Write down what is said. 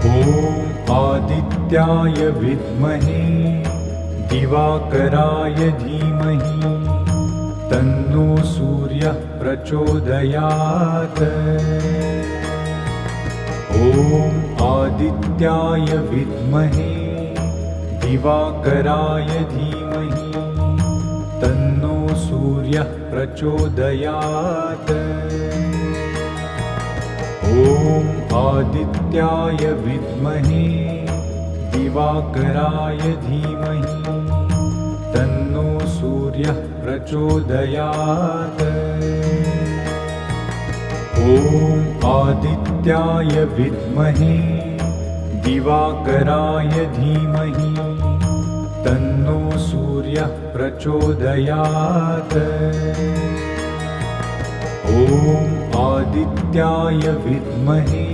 ॐ आदित्याय विद्महे दिवाकराय धीमहि तन्नो सूर्यः प्रचोदयात्। ॐ आदित्याय विद्महे दिवाकराय धीमहि तन्नो सूर्यः प्रचोदयात्। ॐ आदित्याय विद्महे दिवाकराय धीमहि तन्नो सूर्यः प्रचोदयात्। ॐ आदित्याय विद्महे दिवाकराय धीमहि तन्नो सूर्यः प्रचोदयात्। ॐ आदित्याय विद्महे